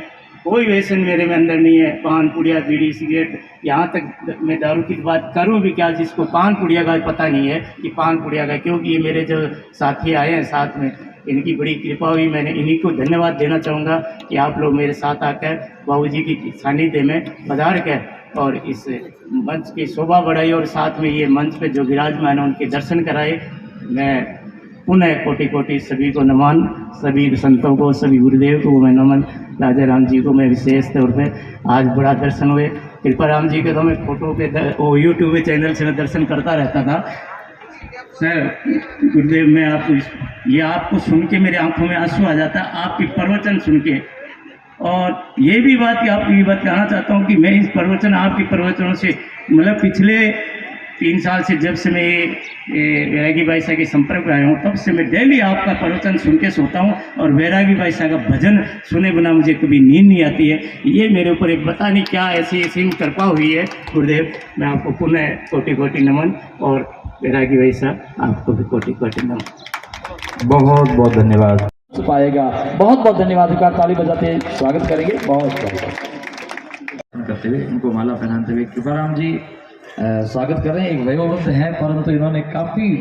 कोई व्यसन मेरे में अंदर नहीं है, पान पुड़िया, बीड़ी, सिगरेट, यहाँ तक मैं दारू की बात करूँ भी क्या, जिसको पान पुड़िया का पता नहीं है कि पान पुड़िया का, क्योंकि ये मेरे जो साथी आए हैं साथ में, इनकी बड़ी कृपा हुई। मैंने इन्हीं को धन्यवाद देना चाहूँगा कि आप लोग मेरे साथ आकर बाबूजी की सानिध्य में पधार कर और इस मंच की शोभा बढ़ाई, और साथ में ये मंच पे जो विराजमान है उनके दर्शन कराए। मैं पुनः कोटि कोटि सभी को नमन, सभी संतों को, सभी गुरुदेव को मैं नमन, राजा राम जी को मैं विशेष तौर पे आज बड़ा दर्शन हुए। कृपाराम जी के तो मैं फोटो पे वो यूट्यूब चैनल से मैं दर्शन करता रहता था। सर गुरुदेव, मैं आपको ये आपको सुन के मेरे आंखों में आंसू आ जाता है, आपकी प्रवचन सुन के। और ये भी बात कि आपको ये बात कहना चाहता हूँ कि मैं इस प्रवचन, आपके प्रवचनों से, मतलब पिछले 3 साल से जब से मैं वैरागी भाई साहब के संपर्क में आया हूँ, तब से मैं डेली आपका प्रवचन सुन के सोता हूँ, और वैरागी भाई साहब का भजन सुने बिना मुझे कभी नींद नहीं आती है। ये मेरे ऊपर एक पता नहीं क्या ऐसी कृपा हुई है। गुरुदेव, मैं आपको पुनः कोटि कोटि नमन, और वैरागी भाई साहब आपको भी कोटि कोटि नमन। बहुत बहुत धन्यवाद। पाएगा, बहुत बहुत धन्यवाद। एक बार ताली बजाते स्वागत करेंगे। बहुत करते हुए उनको माला पहनाते हुए कृपाराम जी स्वागत कर रहे हैं। एक वयोवृद्ध हैं, परंतु इन्होंने काफी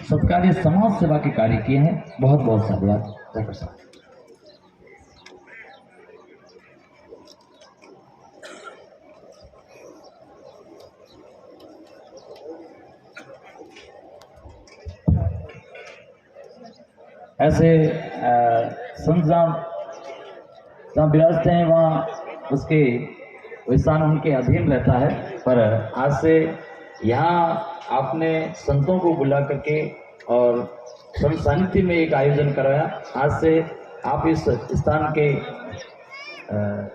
सत्कार्य समाज सेवा के कार्य किए हैं। बहुत बहुत धन्यवाद डॉक्टर साहब। ऐसे संत जहाँ विराजते हैं वहाँ उसके स्थान उनके अधीन रहता है, पर आज से यहाँ आपने संतों को बुला करके और संत सानिध्य में एक आयोजन कराया। आज से आप इस स्थान के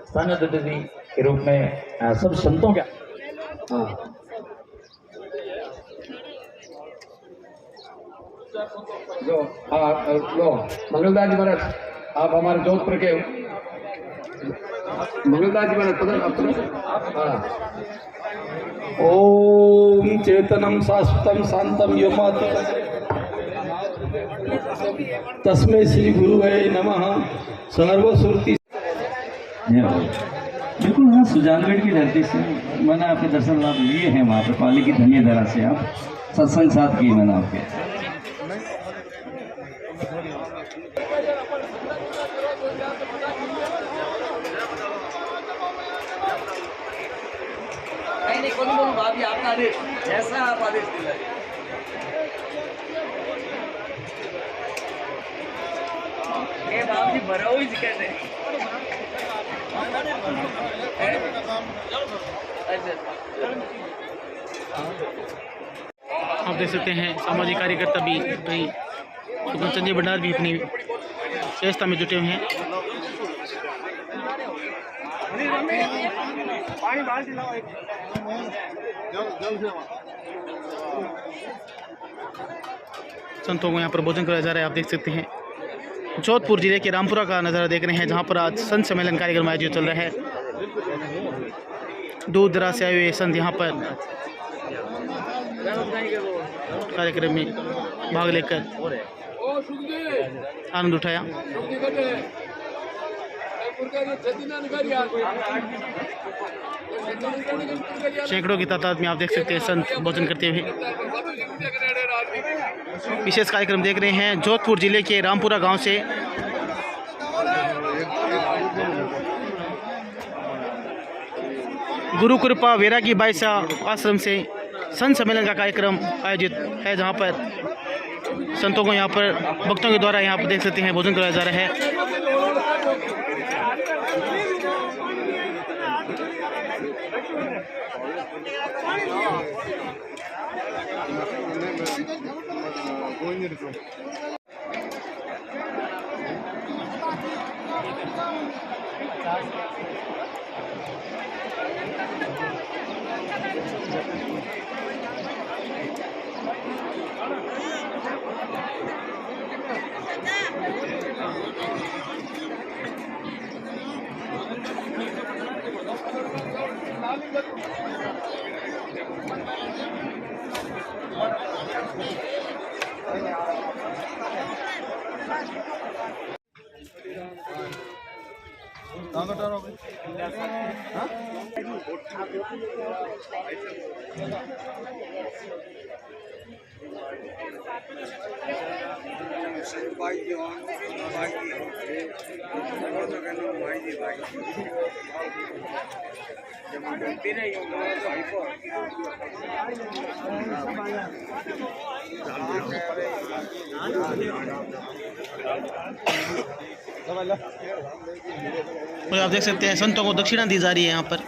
स्थानीय अतिथि के रूप में सब संतों के जो हाँ लो मंगलदास जी महाराज, आप हमारे जोधपुर के मंगलदास जी महाराज पता हाँ। ओम चेतनम शाश्वतम शांतम योमाति तस्मै श्री गुरुवे नमः सर्वश्रुति। बिल्कुल हाँ, सुजानगढ़ की धरती से मैंने आपके दर्शन लाभ लिए हैं। वहाँ पे पाली की धन्य धरा से आप सत्संग साथ किए मैंने आपके। नहीं कौन बोलूँ भाभी, आपका आदेश जैसा आप आदेश दिलाए। ये भाभी भरा हुई कैसे? आप देख सकते हैं सामाजिक कार्यकर्ता भी कई संजय भंडार भी अपनी व्यवस्था में जुटे हुए हैं। संतों को यहाँ पर भोजन कराया जा रहा है। आप देख सकते हैं जोधपुर जिले के रामपुरा का नज़ारा देख रहे हैं, जहाँ पर आज संत सम्मेलन कार्यक्रम आयोजित चल रहा है। दूर दराज से आए हुए संत यहाँ पर कार्यक्रम में भाग लेकर आनंद उठाया। सैकड़ों की तादाद में आप देख सकते हैं संत भोजन करते हुए। विशेष कार्यक्रम देख रहे हैं जोधपुर जिले के रामपुरा गांव से। गुरु कृपा वैरागी बाई शाह आश्रम से संत सम्मेलन का कार्यक्रम आयोजित है, जहां पर संतों को यहाँ पर भक्तों के द्वारा यहाँ पर देख सकते हैं भोजन कराया जा रहा है। और आप देख सकते हैं संतों को दक्षिणा दी जा रही है यहाँ पर।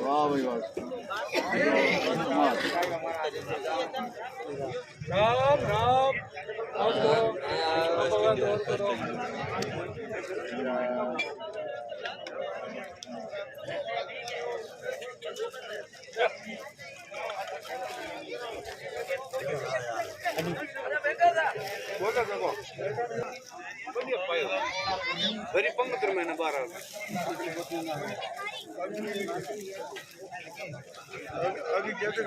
वाह भाई वाह। राम राम घरी पंगत महिना 12 अभी कहते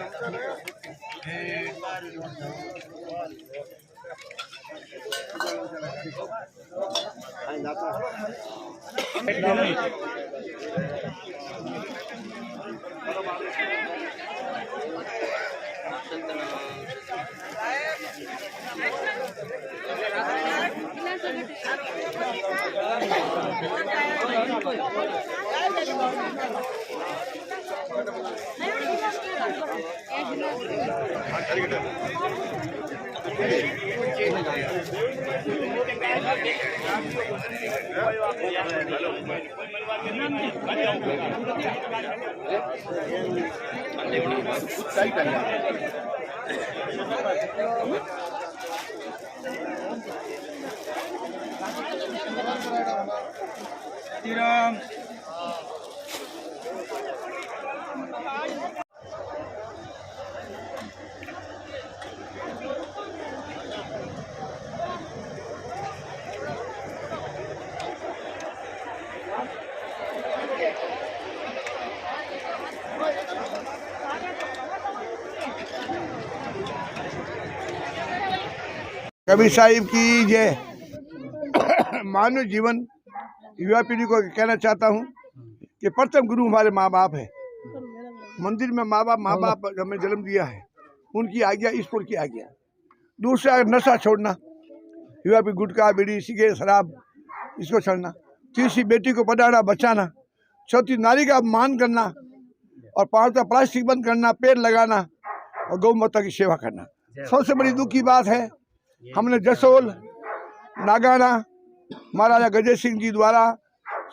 कबीर साहिब की जय। मानव जीवन युवा पीढ़ी को कहना चाहता हूँ कि प्रथम गुरु हमारे माँ बाप है। मंदिर में माँ बाप हमें जन्म दिया है, उनकी आज्ञा ईश्वर की आज्ञा। दूसरा नशा छोड़ना, युवा पीढ़ी गुटखा बीड़ी सिगरेट शराब इसको छोड़ना। तीसरी बेटी को पढ़ाना बचाना। चौथी नारी का मान करना। और पांचवा प्लास्टिक बंद करना, पेड़ लगाना और गौ माता की सेवा करना। सबसे बड़ी दुख की बात है, हमने जसोल नागाना महाराजा गजय सिंह जी द्वारा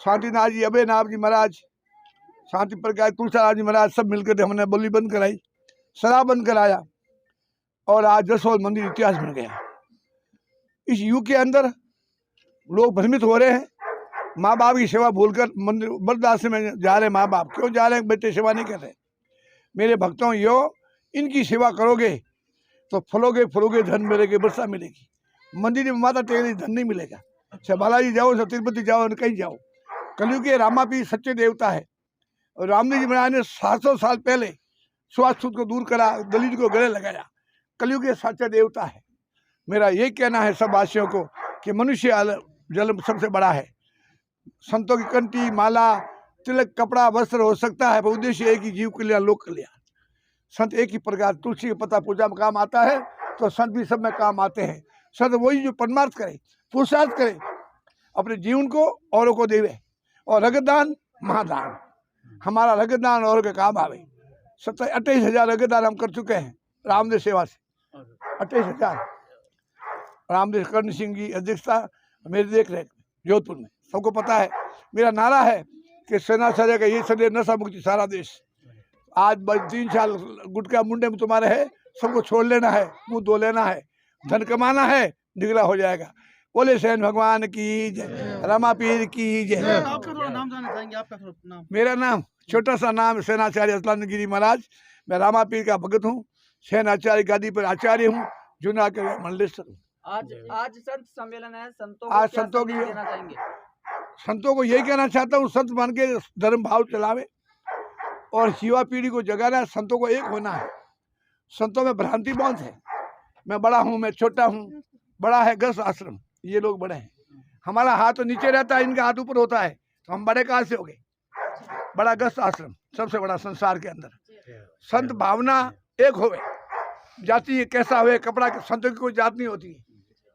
शांतिनाथ जी, अभयनाथ जी महाराज, शांति प्रकाश तुलसीराज जी महाराज सब मिलकर हमने बोली बंद कराई, शराब बंद कराया और आज जसोल मंदिर इतिहास बन गया। इस युग के अंदर लोग भ्रमित हो रहे हैं, माँ बाप की सेवा भूलकर मंदिर वृद्धाश्रम में जा रहे। माँ बाप क्यों जा रहे हैं? बेटे सेवा नहीं कर रहे। मेरे भक्तों, यो इनकी सेवा करोगे तो फलोगे धन मिलेगी, वर्षा मिलेगी। मंदिर में माता टेकरी धन नहीं मिलेगा। चाहे बालाजी जाओ, चाहे तिरुपति जाओ, कहीं जाओ। कलयुग के रामापीर सच्चे देवता है और रामदेव जी महाराज ने 700 साल पहले छुआछूत को दूर करा, दलित को गले लगाया। कलयुग के सच्चे देवता है। मेरा ये कहना है सब वासियों को कि मनुष्य जन्म सबसे बड़ा है। संतों की कंठी, माला, तिलक, कपड़ा, वस्त्र हो सकता है, पर उद्देश्य एक ही, जीव कल्याण, लोक कल्याण। संत एक ही प्रकार, तुलसी का पत्ता पूजा में काम आता है तो संत भी सब में काम आते हैं। संत वही जो परमार्थ करे, पुरुषार्थ करे, अपने जीवन को औरों को देवे। और रगतदान महादान, हमारा रगतदान और के काम आवे। 28,000 रगतदान हम कर चुके हैं रामदेव सेवा से। 28,000 रामदेव कर्ण सिंह जी अध्यक्षता, मेरी देख रेख जोधपुर में। सबको पता है मेरा नारा है कि सेना सजेगा ये सदैव नशा मुक्ति सारा देश। आज बस 3 साल गुटखा मुंडे में तुम्हारे है, सबको छोड़ लेना है, मुंह धो लेना है, धन कमाना है, निगला हो जाएगा। बोले सेन भगवान की जय, रमा पीर की जय। आपका थोड़ा नाम जानना चाहेंगे? आपका थोड़ा नाम? मेरा नाम छोटा सा नाम सेनाचार्य असलान गिरी महाराज। मैं रामा पीर का भगत हूँ, सेनाचार्य गादी पर आचार्य हूँ, जूना के मंडलेश्वर हूँ। आज संत सम्मेलन है, संतों आज को क्या संतों की संदेश देना चाहेंगे? संतों को यही कहना चाहता हूँ, संत बन के धर्म भाव चलावे और युवा पीढ़ी को जगाना है। संतों को एक होना है। संतों में भ्रांति बहुत है। मैं बड़ा हूँ, मैं छोटा हूँ, बड़ा है गृहस्थ आश्रम, ये लोग बड़े हैं। हमारा हाथ तो नीचे रहता है, इनका हाथ ऊपर होता है, तो हम बड़े कहाँ से हो गए? बड़ा गृहस्थ आश्रम सबसे बड़ा संसार के अंदर। संत भावना एक होवे, जाति कैसा होवे, कपड़ा संतों की कोई जात नहीं होती।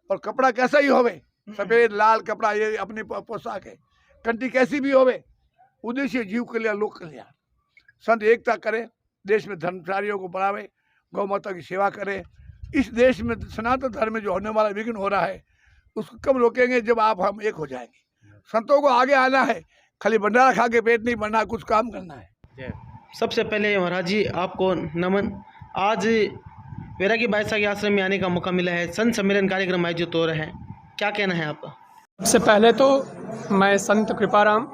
और कपड़ा कैसा ही होवे, सफेद लाल कपड़ा, ये अपनी पोशाक है। कंठी कैसी भी होवे, उद्देश्य जीव कल्याण, लोक कल्याण। संत एकता करे, देश में धर्मचारियों को बढ़ावे, गौ माता की सेवा करे। इस देश में सनातन धर्म में जो होने वाला विघ्न हो रहा है उसको कब रोकेंगे? जब आप हम एक हो जाएंगे। संतों को आगे आना है, खाली भंडारा खा के पेट नहीं भरना, कुछ काम करना है। सबसे पहले महाराज जी आपको नमन। आज वैरागी भाई साहब के आश्रम में आने का मौका मिला है, संत सम्मेलन कार्यक्रम आयोजित हो रहे हैं, क्या कहना है आपका? सबसे पहले तो मैं संत कृपाराम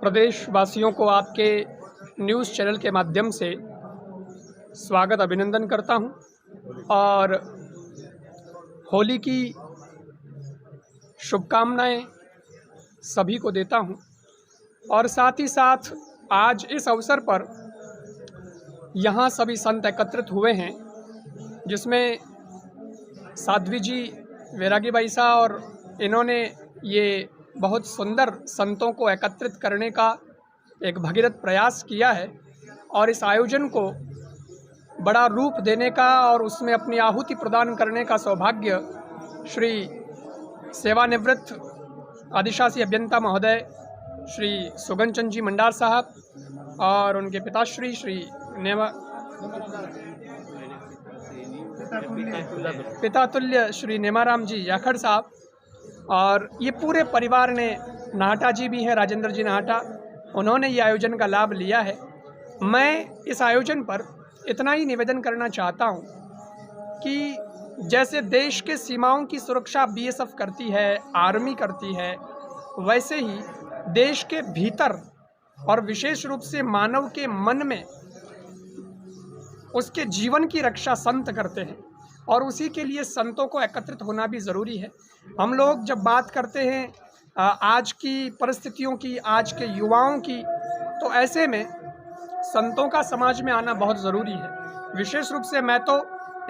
प्रदेश वासियों को आपके न्यूज़ चैनल के माध्यम से स्वागत अभिनंदन करता हूं और होली की शुभकामनाएं सभी को देता हूं। और साथ ही साथ आज इस अवसर पर यहाँ सभी संत एकत्रित हुए हैं, जिसमें साध्वी जी वैरागी भाई साहब और इन्होंने ये बहुत सुंदर संतों को एकत्रित करने का एक भगीरथ प्रयास किया है और इस आयोजन को बड़ा रूप देने का और उसमें अपनी आहुति प्रदान करने का सौभाग्य श्री सेवानिवृत्त अधिशासी अभियंता महोदय श्री सुगन चंद जी मंडार साहब और उनके पिताश्री श्री पितातुल्य श्री नेमाराम जी याखड़ साहब और ये पूरे परिवार ने, नाहटा जी भी हैं, राजेंद्र जी नाहटा, उन्होंने ये आयोजन का लाभ लिया है। मैं इस आयोजन पर इतना ही निवेदन करना चाहता हूँ कि जैसे देश के सीमाओं की सुरक्षा बीएसएफ करती है, आर्मी करती है, वैसे ही देश के भीतर और विशेष रूप से मानव के मन में उसके जीवन की रक्षा संत करते हैं और उसी के लिए संतों को एकत्रित होना भी ज़रूरी है। हम लोग जब बात करते हैं आज की परिस्थितियों की, आज के युवाओं की, तो ऐसे में संतों का समाज में आना बहुत ज़रूरी है। विशेष रूप से मैं तो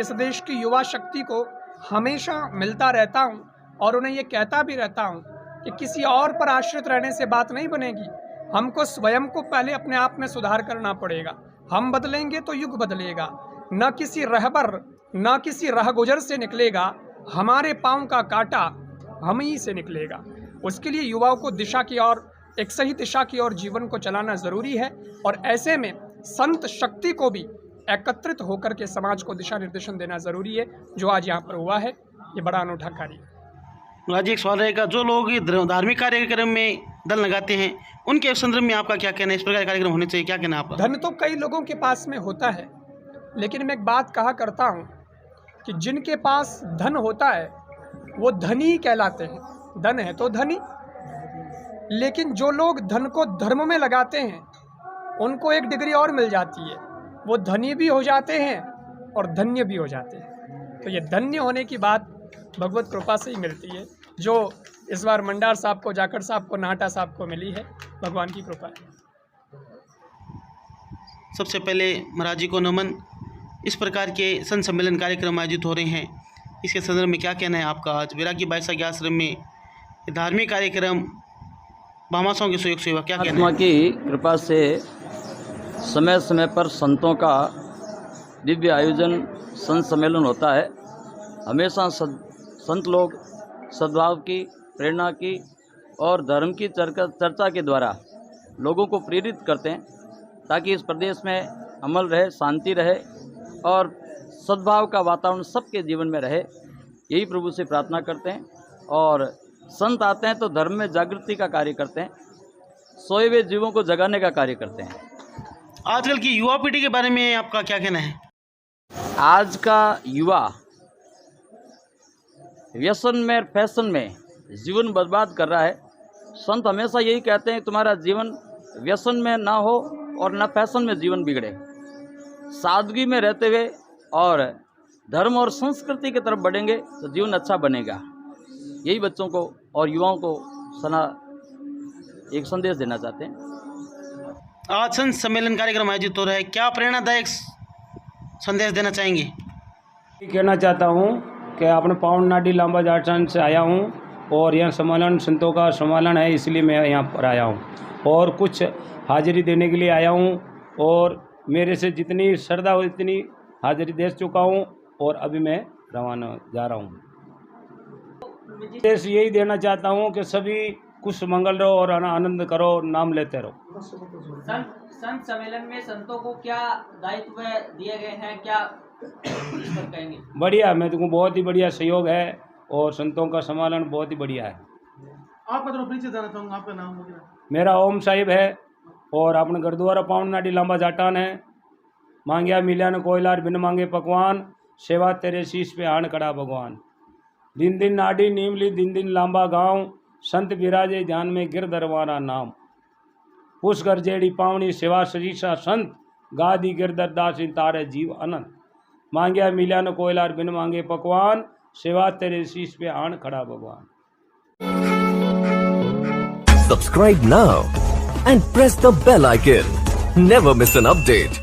इस देश की युवा शक्ति को हमेशा मिलता रहता हूं और उन्हें ये कहता भी रहता हूं कि किसी और पर आश्रित रहने से बात नहीं बनेगी। हमको स्वयं को पहले अपने आप में सुधार करना पड़ेगा। हम बदलेंगे तो युग बदलेगा। न किसी रहबर, न किसी राहगुजर से निकलेगा, हमारे पाँव का कांटा हम ही से निकलेगा। उसके लिए युवाओं को दिशा की ओर, एक सही दिशा की ओर जीवन को चलाना ज़रूरी है और ऐसे में संत शक्ति को भी एकत्रित होकर के समाज को दिशा निर्देशन देना ज़रूरी है, जो आज यहाँ पर हुआ है। ये बड़ा अनूठा कार्य है। राजी, एक सवाल रहेगा, जो लोग धार्मिक कार्यक्रम में दल लगाते हैं उनके संदर्भ में आपका क्या कहना है? इस प्रकार कार्यक्रम होने चाहिए, क्या कहना है आपका? धन तो कई लोगों के पास में होता है, लेकिन मैं एक बात कहा करता हूँ कि जिनके पास धन होता है वो धनी कहलाते हैं। धन है तो धनी, लेकिन जो लोग धन को धर्म में लगाते हैं उनको एक डिग्री और मिल जाती है, वो धनी भी हो जाते हैं और धन्य भी हो जाते हैं। तो ये धन्य होने की बात भगवत कृपा से ही मिलती है, जो इस बार मंडार साहब को, जाखड़ साहब को, नाहटा साहब को मिली है। भगवान की कृपा है। सबसे पहले महाराज जी को नमन। इस प्रकार के संत सम्मेलन कार्यक्रम आयोजित हो रहे हैं, इसके संदर्भ में क्या कहना है आपका? आज वैरागी बाईसा के आश्रम में धार्मिक कार्यक्रम भामाशाहों के सहयोग से हुआ, क्या कहना है? आत्मा की कृपा से समय समय पर संतों का दिव्य आयोजन, संत सम्मेलन होता है। हमेशा संत लोग सद्भाव की, प्रेरणा की और धर्म की चर्चा के द्वारा लोगों को प्रेरित करते हैं ताकि इस प्रदेश में अमल रहे, शांति रहे और सद्भाव का वातावरण सबके जीवन में रहे। यही प्रभु से प्रार्थना करते हैं। और संत आते हैं तो धर्म में जागृति का कार्य करते हैं, सोए हुए जीवों को जगाने का कार्य करते हैं। आजकल की युवा पीढ़ी के बारे में आपका क्या कहना है? आज का युवा व्यसन में, फैशन में जीवन बर्बाद कर रहा है। संत हमेशा यही कहते हैं तुम्हारा जीवन व्यसन में ना हो और ना फैशन में जीवन बिगड़े। सादगी में रहते हुए और धर्म और संस्कृति की तरफ बढ़ेंगे तो जीवन अच्छा बनेगा। यही बच्चों को और युवाओं को एक संदेश देना चाहते हैं। आज संत सम्मेलन कार्यक्रम आयोजित हो रहा है, क्या प्रेरणादायक संदेश देना चाहेंगे? कहना चाहता हूँ कि अपने पावन नाडी लांबा जाटन से आया हूँ और यह सम्मेलन संतों का सम्मेलन है, इसलिए मैं यहाँ पर आया हूँ और कुछ हाजिरी देने के लिए आया हूँ और मेरे से जितनी श्रद्धा हो इतनी हाजिरी दे चुका हूँ और अभी मैं रवाना जा रहा हूँ। यही देना चाहता हूँ कि सभी कुछ मंगल रहो और आनंद करो, नाम लेते रहो। संत सम्मेलन में संतों को क्या दायित्व दिए गए हैं, क्या इस पर कहेंगे? बढ़िया, मैं तुमको बहुत ही बढ़िया सहयोग है और संतों का सम्मेलन बहुत ही बढ़िया है। आपका तो परिचय देना चाहूँगा, आपका नाम वगैरह? मेरा ओम साहिब है और अपने गुरुद्वारा पावन नाडी लांबा जाटान है। मांगिया मिलिया न कोयलार बिन मांगे पकवान, सेवा तेरे शीश पे आन कड़ा भगवान। दिन दिन नाडी नीमली दिन दिन लांबा गाँव, संत विराजे ध्यान में गिर दरवारा नाम। पुष कर जेड़ी पावनी सेवा सरीसा संत, गादी गिरधर दास तारे जीव अनंत। मांगिया मिलिया न कोयलार बिन मांगे पकवान, सेवा तेरे शीश पे आन खड़ा भगवान। Subscribe now and press the bell icon. Never miss an update.